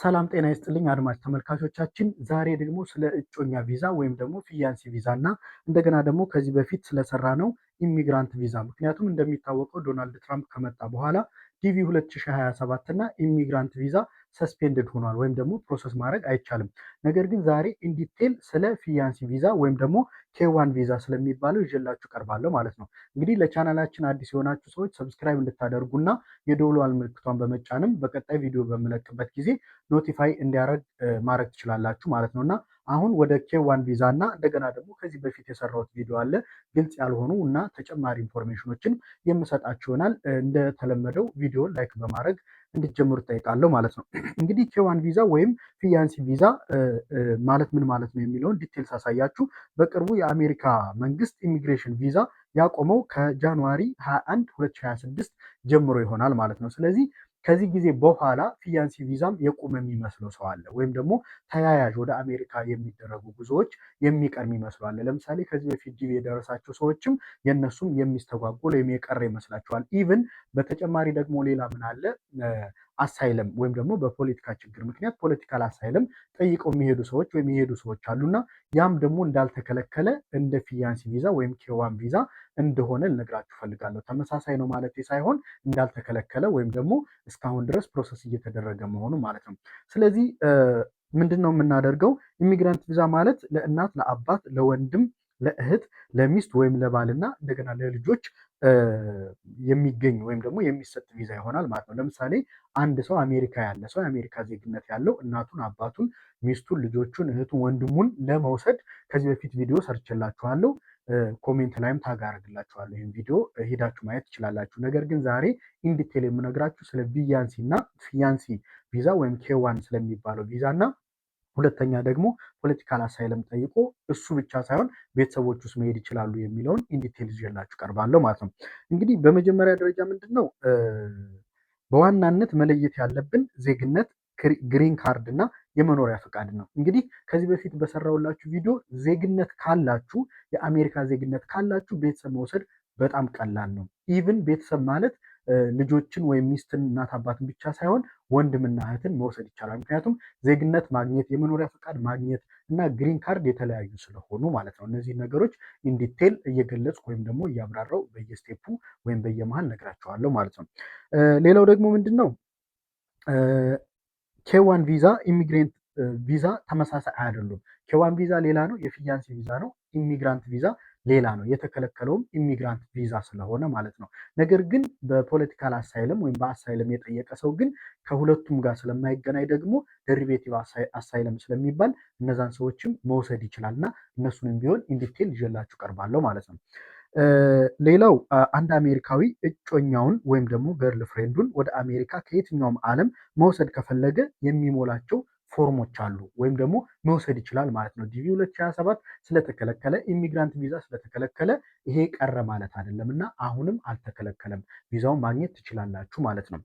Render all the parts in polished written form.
ሰላም ጤና ይስጥልኝ አድማጭ ተመልካቾቻችን። ዛሬ ደግሞ ስለ እጮኛ ቪዛ ወይም ደግሞ ፊያንሲ ቪዛ እና እንደገና ደግሞ ከዚህ በፊት ስለሰራ ነው ኢሚግራንት ቪዛ። ምክንያቱም እንደሚታወቀው ዶናልድ ትራምፕ ከመጣ በኋላ ዲቪ 2027 እና ኢሚግራንት ቪዛ ሰስፔንድድ ሆኗል ወይም ደግሞ ፕሮሰስ ማድረግ አይቻልም። ነገር ግን ዛሬ ኢንዲቴል ስለ ፊያንሲ ቪዛ ወይም ደግሞ ኬዋን ቪዛ ስለሚባለው ይዤላችሁ ቀርባለሁ ማለት ነው። እንግዲህ ለቻናላችን አዲስ የሆናችሁ ሰዎች ሰብስክራይብ እንድታደርጉና የደወል ምልክቷን በመጫንም በቀጣይ ቪዲዮ በምለቅበት ጊዜ ኖቲፋይ እንዲያደርግ ማድረግ ትችላላችሁ ማለት ነው። እና አሁን ወደ ኬዋን ቪዛ እና እንደገና ደግሞ ከዚህ በፊት የሰራሁት ቪዲዮ አለ ግልጽ ያልሆኑ እና ተጨማሪ ኢንፎርሜሽኖችን የምሰጣችሁ ይሆናል። እንደተለመደው ቪዲዮን ላይክ በማድረግ እንድትጀምሩ ጠይቃለሁ ማለት ነው። እንግዲህ ኬዋን ቪዛ ወይም ፊያንሲ ቪዛ ማለት ምን ማለት ነው የሚለውን ዲቴልስ አሳያችሁ። በቅርቡ የአሜሪካ መንግስት ኢሚግሬሽን ቪዛ ያቆመው ከጃንዋሪ 21 2026 ጀምሮ ይሆናል ማለት ነው። ስለዚህ ከዚህ ጊዜ በኋላ ፊያንሲ ቪዛም የቆመ የሚመስለው ሰው አለ፣ ወይም ደግሞ ተያያዥ ወደ አሜሪካ የሚደረጉ ጉዞዎች የሚቀር የሚመስለው አለ። ለምሳሌ ከዚህ በፊት ዲቪ የደረሳቸው ሰዎችም የእነሱም የሚስተጓጎል ወይም የቀረ ይመስላቸዋል። ኢቭን በተጨማሪ ደግሞ ሌላ ምን አለ አሳይለም ወይም ደግሞ በፖለቲካ ችግር ምክንያት ፖለቲካል አሳይለም ጠይቀው የሚሄዱ ሰዎች ወይም የሄዱ ሰዎች አሉና ያም ደግሞ እንዳልተከለከለ እንደ ፊያንሲ ቪዛ ወይም ኬዋን ቪዛ እንደሆነ ልነግራችሁ ፈልጋለሁ። ተመሳሳይ ነው ማለት ሳይሆን እንዳልተከለከለ ወይም ደግሞ እስካሁን ድረስ ፕሮሰስ እየተደረገ መሆኑ ማለት ነው። ስለዚህ ምንድን ነው የምናደርገው? ኢሚግራንት ቪዛ ማለት ለእናት፣ ለአባት፣ ለወንድም፣ ለእህት፣ ለሚስት ወይም ለባልና እንደገና ለልጆች የሚገኝ ወይም ደግሞ የሚሰጥ ቪዛ ይሆናል ማለት ነው። ለምሳሌ አንድ ሰው አሜሪካ ያለ ሰው የአሜሪካ ዜግነት ያለው እናቱን፣ አባቱን፣ ሚስቱን፣ ልጆቹን፣ እህቱን፣ ወንድሙን ለመውሰድ ከዚህ በፊት ቪዲዮ ሰርችላችኋለሁ። ኮሜንት ላይም ታግ አደርግላችኋለሁ። ይህን ቪዲዮ ሄዳችሁ ማየት ትችላላችሁ። ነገር ግን ዛሬ ኢንዲቴል የምነግራችሁ ስለ ቢያንሲ እና ፊያንሲ ቪዛ ወይም ኬዋን ስለሚባለው ቪዛ እና ሁለተኛ ደግሞ ፖለቲካል አሳይለም ጠይቆ እሱ ብቻ ሳይሆን ቤተሰቦች ውስጥ መሄድ ይችላሉ የሚለውን ኢንዲቴል ይዤላችሁ ቀርባለሁ ማለት ነው። እንግዲህ በመጀመሪያ ደረጃ ምንድን ነው በዋናነት መለየት ያለብን ዜግነት፣ ግሪን ካርድ እና የመኖሪያ ፈቃድ ነው። እንግዲህ ከዚህ በፊት በሰራውላችሁ ቪዲዮ ዜግነት ካላችሁ የአሜሪካ ዜግነት ካላችሁ ቤተሰብ መውሰድ በጣም ቀላል ነው። ኢቭን ቤተሰብ ማለት ልጆችን ወይም ሚስትን፣ እናት አባትን ብቻ ሳይሆን ወንድምና እህትን መውሰድ ይቻላል። ምክንያቱም ዜግነት ማግኘት፣ የመኖሪያ ፈቃድ ማግኘት እና ግሪን ካርድ የተለያዩ ስለሆኑ ማለት ነው። እነዚህ ነገሮች ኢንዲቴል እየገለጽኩ ወይም ደግሞ እያብራራው በየስቴፑ ወይም በየመሃል ነግራቸዋለሁ ማለት ነው። ሌላው ደግሞ ምንድን ነው ኬዋን ቪዛ ኢሚግሬንት ቪዛ ተመሳሳይ አይደሉም። ኬዋን ቪዛ ሌላ ነው፣ የፊያንሲ ቪዛ ነው። ኢሚግራንት ቪዛ ሌላ ነው። የተከለከለውም ኢሚግራንት ቪዛ ስለሆነ ማለት ነው። ነገር ግን በፖለቲካል አሳይለም ወይም በአሳይለም የጠየቀ ሰው ግን ከሁለቱም ጋር ስለማይገናኝ ደግሞ ደሪቬቲቭ አሳይለም ስለሚባል እነዛን ሰዎችም መውሰድ ይችላል እና እነሱንም ቢሆን ኢንዲቴል ይዤላችሁ ቀርባለሁ ማለት ነው። ሌላው አንድ አሜሪካዊ እጮኛውን ወይም ደግሞ ገርል ፍሬንዱን ወደ አሜሪካ ከየትኛውም ዓለም መውሰድ ከፈለገ የሚሞላቸው ፎርሞች አሉ ወይም ደግሞ መውሰድ ይችላል ማለት ነው። ዲቪ 2027 ስለተከለከለ ኢሚግራንት ቪዛ ስለተከለከለ ይሄ ቀረ ማለት አይደለም እና አሁንም አልተከለከለም፣ ቪዛውን ማግኘት ትችላላችሁ ማለት ነው።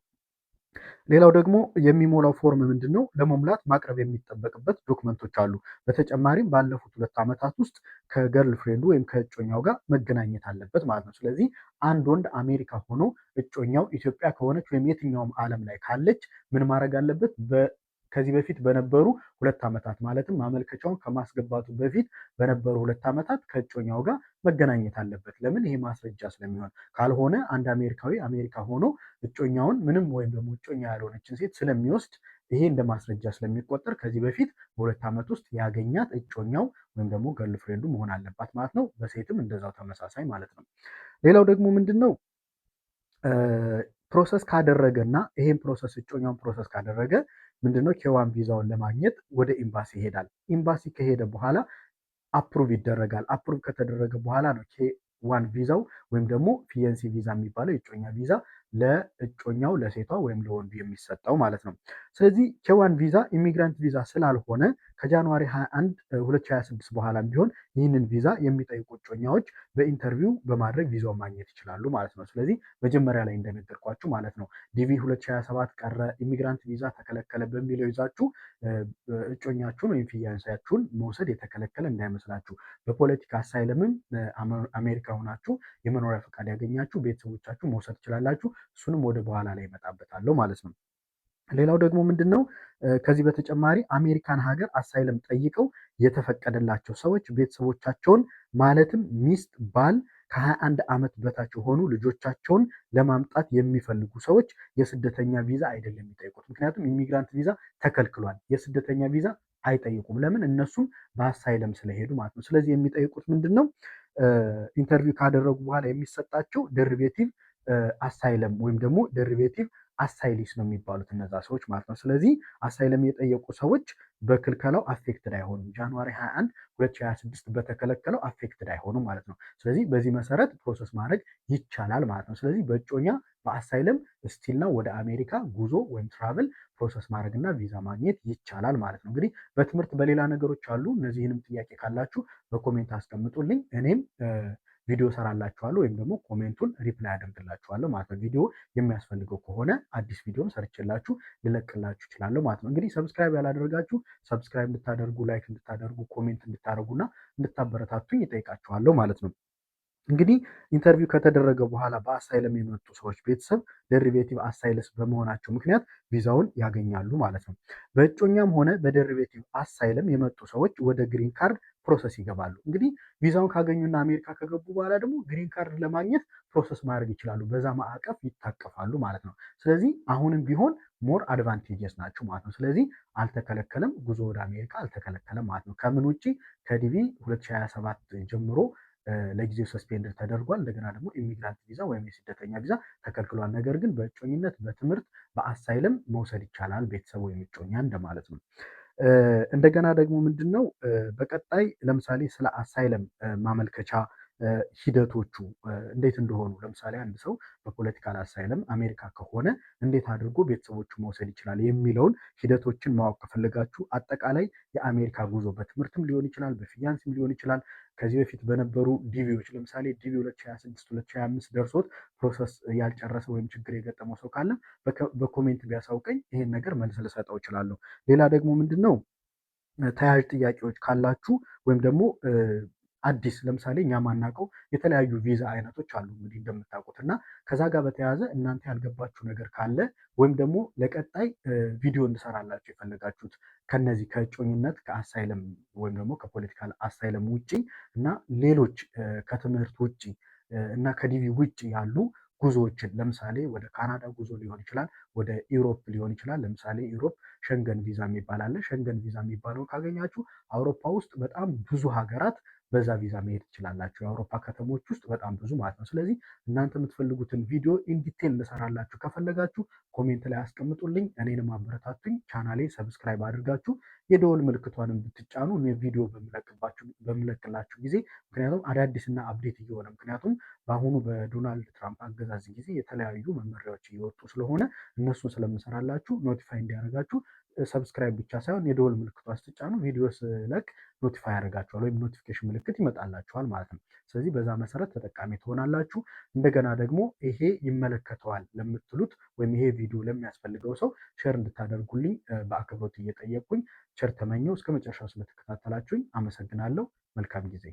ሌላው ደግሞ የሚሞላው ፎርም ምንድን ነው? ለመሙላት ማቅረብ የሚጠበቅበት ዶክመንቶች አሉ። በተጨማሪም ባለፉት 2 ዓመታት ውስጥ ከገርል ፍሬንዱ ወይም ከእጮኛው ጋር መገናኘት አለበት ማለት ነው። ስለዚህ አንድ ወንድ አሜሪካ ሆኖ እጮኛው ኢትዮጵያ ከሆነች ወይም የትኛውም ዓለም ላይ ካለች ምን ማድረግ አለበት? ከዚህ በፊት በነበሩ 2 ዓመታት ማለትም ማመልከቻውን ከማስገባቱ በፊት በነበሩ 2 ዓመታት ከእጮኛው ጋር መገናኘት አለበት። ለምን? ይሄ ማስረጃ ስለሚሆን። ካልሆነ አንድ አሜሪካዊ አሜሪካ ሆኖ እጮኛውን ምንም ወይም ደግሞ እጮኛ ያልሆነችን ሴት ስለሚወስድ ይሄ እንደ ማስረጃ ስለሚቆጠር ከዚህ በፊት በ2 ዓመት ውስጥ ያገኛት እጮኛው ወይም ደግሞ ገርል ፍሬንዱ መሆን አለባት ማለት ነው። በሴትም እንደዛው ተመሳሳይ ማለት ነው። ሌላው ደግሞ ምንድን ነው ፕሮሰስ ካደረገ እና ይሄን ፕሮሰስ እጮኛውን ፕሮሰስ ካደረገ ምንድነው ኬዋን ቪዛውን ለማግኘት ወደ ኤምባሲ ይሄዳል። ኤምባሲ ከሄደ በኋላ አፕሩቭ ይደረጋል። አፕሩቭ ከተደረገ በኋላ ነው ኬዋን ቪዛው ወይም ደግሞ ፊያንሲ ቪዛ የሚባለው የእጮኛ ቪዛ ለእጮኛው ለሴቷ ወይም ለወንዱ የሚሰጠው ማለት ነው። ስለዚህ ኬዋን ቪዛ ኢሚግራንት ቪዛ ስላልሆነ ከጃንዋሪ 21 2026 በኋላም ቢሆን ይህንን ቪዛ የሚጠይቁ እጮኛዎች በኢንተርቪው በማድረግ ቪዛውን ማግኘት ይችላሉ ማለት ነው። ስለዚህ መጀመሪያ ላይ እንደነገርኳችሁ ማለት ነው ዲቪ 2027 ቀረ፣ ኢሚግራንት ቪዛ ተከለከለ በሚለው ይዛችሁ እጮኛችሁን ወይም ፊያንሳያችሁን መውሰድ የተከለከለ እንዳይመስላችሁ። በፖለቲካ አሳይለምም አሜሪካ ሆናችሁ የመኖሪያ ፈቃድ ያገኛችሁ ቤተሰቦቻችሁ መውሰድ ትችላላችሁ። እሱንም ወደ በኋላ ላይ እመጣበታለሁ ማለት ነው። ሌላው ደግሞ ምንድነው ከዚህ በተጨማሪ አሜሪካን ሀገር አሳይለም ጠይቀው የተፈቀደላቸው ሰዎች ቤተሰቦቻቸውን ማለትም ሚስት፣ ባል ከ21 ዓመት በታች የሆኑ ልጆቻቸውን ለማምጣት የሚፈልጉ ሰዎች የስደተኛ ቪዛ አይደለም የሚጠይቁት። ምክንያቱም ኢሚግራንት ቪዛ ተከልክሏል። የስደተኛ ቪዛ አይጠይቁም። ለምን? እነሱም በአሳይለም ስለሄዱ ማለት ነው። ስለዚህ የሚጠይቁት ምንድነው ኢንተርቪው ካደረጉ በኋላ የሚሰጣቸው ደሪቬቲቭ አሳይለም ወይም ደግሞ ደሪቬቲቭ አሳይሊስ ነው የሚባሉት እነዛ ሰዎች ማለት ነው። ስለዚህ አሳይለም የጠየቁ ሰዎች በክልከላው አፌክትድ አይሆኑም። ጃንዋሪ 21 2026 በተከለከለው አፌክትድ አይሆኑም ማለት ነው። ስለዚህ በዚህ መሰረት ፕሮሰስ ማድረግ ይቻላል ማለት ነው። ስለዚህ በእጮኛ በአሳይለም ስቲል ነው ወደ አሜሪካ ጉዞ ወይም ትራቭል ፕሮሰስ ማድረግና ቪዛ ማግኘት ይቻላል ማለት ነው። እንግዲህ በትምህርት በሌላ ነገሮች አሉ። እነዚህንም ጥያቄ ካላችሁ በኮሜንት አስቀምጡልኝ። እኔም ቪዲዮ ሰራላችኋለሁ ወይም ደግሞ ኮሜንቱን ሪፕላይ አደርግላችኋለሁ ማለት ነው። ቪዲዮ የሚያስፈልገው ከሆነ አዲስ ቪዲዮም ሰርችላችሁ ልለቅላችሁ እችላለሁ ማለት ነው። እንግዲህ ሰብስክራይብ ያላደረጋችሁ ሰብስክራይብ እንድታደርጉ፣ ላይክ እንድታደርጉ፣ ኮሜንት እንድታደርጉና እንድታበረታቱኝ ይጠይቃችኋለሁ ማለት ነው። እንግዲህ ኢንተርቪው ከተደረገ በኋላ በአሳይለም የመጡ ሰዎች ቤተሰብ ደሪቬቲቭ አሳይለስ በመሆናቸው ምክንያት ቪዛውን ያገኛሉ ማለት ነው። በእጮኛም ሆነ በደሪቬቲቭ አሳይለም የመጡ ሰዎች ወደ ግሪን ካርድ ፕሮሰስ ይገባሉ። እንግዲህ ቪዛውን ካገኙና አሜሪካ ከገቡ በኋላ ደግሞ ግሪን ካርድ ለማግኘት ፕሮሰስ ማድረግ ይችላሉ። በዛ ማዕቀፍ ይታቀፋሉ ማለት ነው። ስለዚህ አሁንም ቢሆን ሞር አድቫንቴጀስ ናቸው ማለት ነው። ስለዚህ አልተከለከለም፣ ጉዞ ወደ አሜሪካ አልተከለከለም ማለት ነው። ከምን ውጭ ከዲቪ 2027 ጀምሮ ለጊዜው ሰስፔንድ ተደርጓል። እንደገና ደግሞ ኢሚግራንት ቪዛ ወይም የስደተኛ ቪዛ ተከልክሏል። ነገር ግን በእጮኝነት፣ በትምህርት፣ በአሳይለም መውሰድ ይቻላል ቤተሰብ ወይም እጮኛ እንደማለት ነው። እንደገና ደግሞ ምንድን ነው በቀጣይ ለምሳሌ ስለ አሳይለም ማመልከቻ ሂደቶቹ እንዴት እንደሆኑ ለምሳሌ አንድ ሰው በፖለቲካል አሳይለም አሜሪካ ከሆነ እንዴት አድርጎ ቤተሰቦቹ መውሰድ ይችላል የሚለውን ሂደቶችን ማወቅ ከፈለጋችሁ አጠቃላይ የአሜሪካ ጉዞ በትምህርትም ሊሆን ይችላል፣ በፊናንስም ሊሆን ይችላል። ከዚህ በፊት በነበሩ ዲቪዎች ለምሳሌ ዲቪ 2026 2025 ደርሶት ፕሮሰስ ያልጨረሰ ወይም ችግር የገጠመው ሰው ካለ በኮሜንት ቢያሳውቀኝ ይሄን ነገር መልስ ልሰጠው እችላለሁ። ሌላ ደግሞ ምንድን ነው ተያያዥ ጥያቄዎች ካላችሁ ወይም ደግሞ አዲስ ለምሳሌ እኛ ማናውቀው የተለያዩ ቪዛ አይነቶች አሉ እንግዲህ እንደምታውቁት እና ከዛ ጋር በተያያዘ እናንተ ያልገባችሁ ነገር ካለ ወይም ደግሞ ለቀጣይ ቪዲዮ እንድሰራላችሁ የፈለጋችሁት ከነዚህ ከእጮኝነት ከአሳይለም ወይም ደግሞ ከፖለቲካል አሳይለም ውጭ እና ሌሎች ከትምህርት ውጭ እና ከዲቪ ውጭ ያሉ ጉዞዎችን ለምሳሌ ወደ ካናዳ ጉዞ ሊሆን ይችላል፣ ወደ ኢሮፕ ሊሆን ይችላል። ለምሳሌ ኢሮፕ ሸንገን ቪዛ የሚባል አለ። ሸንገን ቪዛ የሚባለው ካገኛችሁ አውሮፓ ውስጥ በጣም ብዙ ሀገራት በዛ ቪዛ መሄድ ትችላላችሁ። የአውሮፓ ከተሞች ውስጥ በጣም ብዙ ማለት ነው። ስለዚህ እናንተ የምትፈልጉትን ቪዲዮ ኢንዲቴል እንሰራላችሁ ከፈለጋችሁ ኮሜንት ላይ አስቀምጡልኝ፣ እኔንም አበረታቱኝ። ቻናሌ ሰብስክራይብ አድርጋችሁ የደወል ምልክቷንም ብትጫኑ ቪዲዮ በምለቅላችሁ ጊዜ ምክንያቱም አዳዲስና አፕዴት እየሆነ ምክንያቱም በአሁኑ በዶናልድ ትራምፕ አገዛዝ ጊዜ የተለያዩ መመሪያዎች እየወጡ ስለሆነ እነሱን ስለምሰራላችሁ ኖቲፋይ እንዲያደርጋችሁ ሰብስክራይብ ብቻ ሳይሆን የደወል ምልክቷ ስትጫኑ ቪዲዮ ስለቅ ኖቲፋይ ያደርጋችኋል ወይም ኖቲፊኬሽን ምልክት ይመጣላችኋል ማለት ነው። ስለዚህ በዛ መሰረት ተጠቃሚ ትሆናላችሁ። እንደገና ደግሞ ይሄ ይመለከተዋል ለምትሉት ወይም ይሄ ቪዲዮ ለሚያስፈልገው ሰው ሼር እንድታደርጉልኝ በአክብሮት እየጠየቅኩኝ ቸር ተመኘው። እስከ መጨረሻው ስለተከታተላችሁኝ አመሰግናለሁ። መልካም ጊዜ